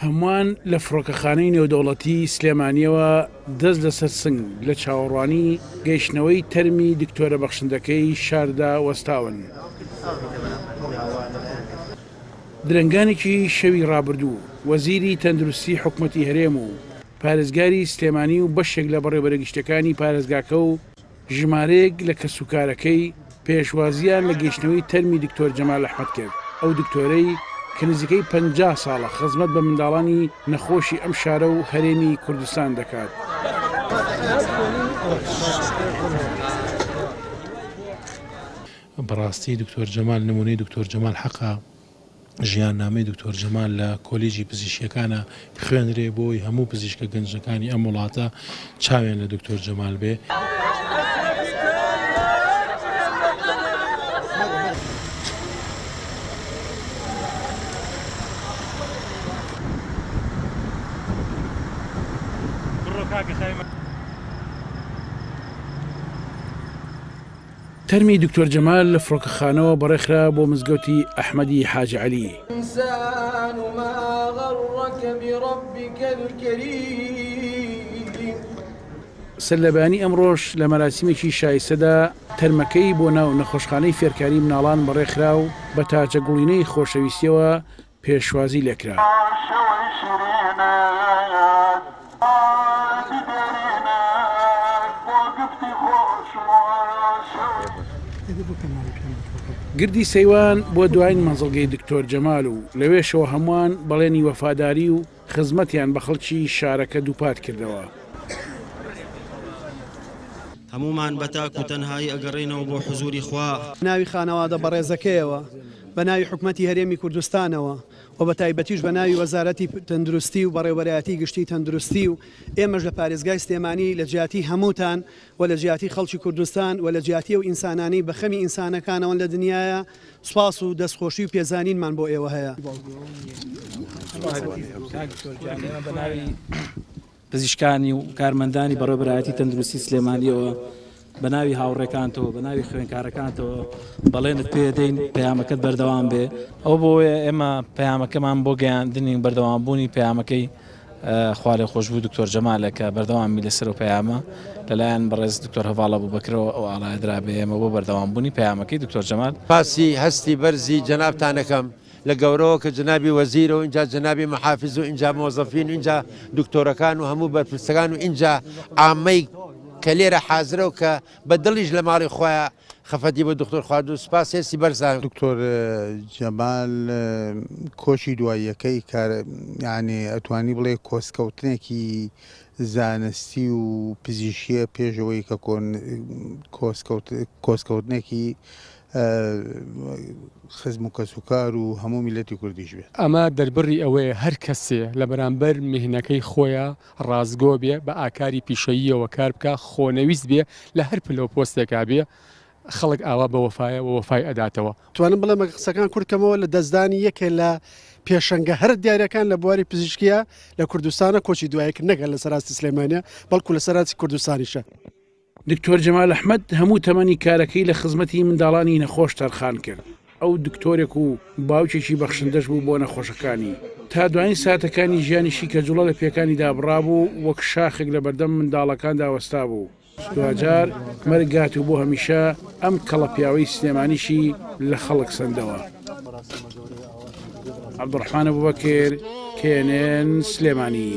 هەمووان لە فڕۆکەخانەی نێودەوڵەتی سلێمانیەوە دەست لەسەر سنگ لە چاوەڕوانی گەیشتنەوەی تەرمی دکتۆرە بەخشندەکەی شاردا وەستاون. درنگانێکی شەوی ڕابردوو وەزیری تەندروستی حکومەتی هەرێم و پارێزگاری سلێمانی و بەشێک لە بەڕێوەبەرگشتەکانی پارێزگاکە و ژمارەیەک لە کەسوکارەکەی پێشوازیان لە گەیشتنەوەی تەرمی دکتۆر جەمال ئەحمەد کرد. ئەو دکتۆرەی کە نزیکەی 50 ساڵە خزمەت بە منداڵانی نەخۆشی ئەم شارە و هەرێمی کوردستان دەکات. بەڕاستی دکتۆر جەمال نمونەی دکتۆر جەمال حەقا ژیان نامەی دکتۆر جەمال لە کۆلیژی پزیشکیەکانە خوێنرێ بۆی هەموو پزیشکە گەنجەکانی ئەم وڵاتە چاوێن لە دکتۆر جەمال بێ. تەرمی دکتۆر جەمال لە فڕۆکەخانەوە بەڕێخرا بۆ مزگەوتی ئەحمەدی حاجی عەلی. سەرلەبانی ئەمڕۆژ لە مەراسیمێکی شایستەدا تەرمەکەی بۆ ناو نەخۆشخانەی فێرکاری مناڵان بەڕێخرا و بە تاجە گوڵینەی خۆشەویستیەوە پێشوازی لێکرا. گردی سەیوان بۆ دوایین مەنزڵگەی دکتۆر جەمال و لەوێشەوە هەمووان بەڵێنی وەفاداری و خزمەتیان بە خەڵکی شارەکە دووپات کردەوە. هەمومان بەتاک و تەنهایی ئەگەڕێنەوە بۆ حوزوری خوا. ناوی خانەوادە بەڕێزەکەیەوە، بە ناوی حکومەتی هەرێمی کوردستانەوە و بە تایبەتیش بە ناوی وەزارەتی تەندروستی و بەڕێوەبەرایەتی گشتی تەندروستی و ئێمەش لە پارێزگای سلێمانی لە جیاتی هەمووتان و لە جیاتی خەڵکی کوردستان و لە جیاتی و ئینسانانی بە خەمی ئینسانەکانەوە لە دنیاە سوپاس و دەستخۆشی و پێزانینمان بۆ ئێوە هەیە. پزیشکانی و کارمەندانی بەڕێوەبەرایەتی تەندروستی سلێمانیەوە بە ناوی هاوڕێکانتەوە بە ناوی خوێنکارەکانتەوە بەڵێنت پێدەین پەیامەکەت بەردەوام بێ. ئەو بۆیە ئێمە پەیامەکەمان بۆ گەیاندنی بەردەوامبوونی پەیامەکەی خوا لێ خۆشبوو دکتۆر جەمالە کە بەردەوامی لەسەر و پەیامە لەلایەن بەڕێز دکتۆر هەڤاڵە بووبەکرەوە ئەو ئاڵایەدرا بێ ئێمە بۆ بەردەوامبوونی پەیامەکەی دکتۆر جەمال. پاسی هەستی بەرزی جەنابتانەکەم لە گەورەوە کە جنابی وەزیرە و اینجا جنابی مەحافظ و اینجا مۆزەفین و اینجا دکتۆرەکان و هەموو بەرپرسەکان و اینجا عامەی کە لێرە حازرە و کە بە دڵیش لە ماڵی خۆیان خەفەتی بە دکتۆر خوارد و سوپاس هێستی بەرزان. دکتۆر جەمال کۆشی دواییەکەی یعنی ئەتوانی بڵێ کۆسکەوتنێکی زانستی و پزیشکیە پێشەوەی کە کۆسکەوتنێکی خزم و کەسوکار و هەموو میلەتی کوردیش بێت. ئەمە دەربڕی ئەوەیە هەر کەسێ لە بەرامبەر میهنەکەی خۆیە ڕازگۆ بێ بە ئاکاری پیشەییەوە کار بکە خۆنەویست بێ لە هەر پلۆ پۆستێکا بێ خەڵک ئاوا بە وەفایە و وەفای ئەداتەوە. توانم بڵێ قسەکان کورتکەمەوە لە دەستدانی یەکێ لە پێشەنگە هەر دیارەکان لە بواری پزیشکیە لە کوردستانە کۆچی دوایەکە نەگەل لە سەراستی سلێمانیە بەڵکو لە سەراتی کوردستانیشە. دکتۆر جەمال ئەحمەد هەموو تەمەنی کارەکەی لە خزمەتی منداڵانی نەخۆش تەرخان کرد. ئەو دکتۆرێک و باوکێکی بەخشندەش بوو بۆ نەخۆشەکانی تا دوایین ساتەکانی ژیانیشی کە جوڵە لە پێکانی دابڕابوو وەک شاخێک لە بەردەم منداڵەکان داوەستا بوو. دوجار مەرگات و بۆ هەمیشە ئەم کەڵە پیاوەی سلێمانیشی لە خەڵک سندەوە. عەبدوڕەحمان بووبەکر، KNN سلێمانی.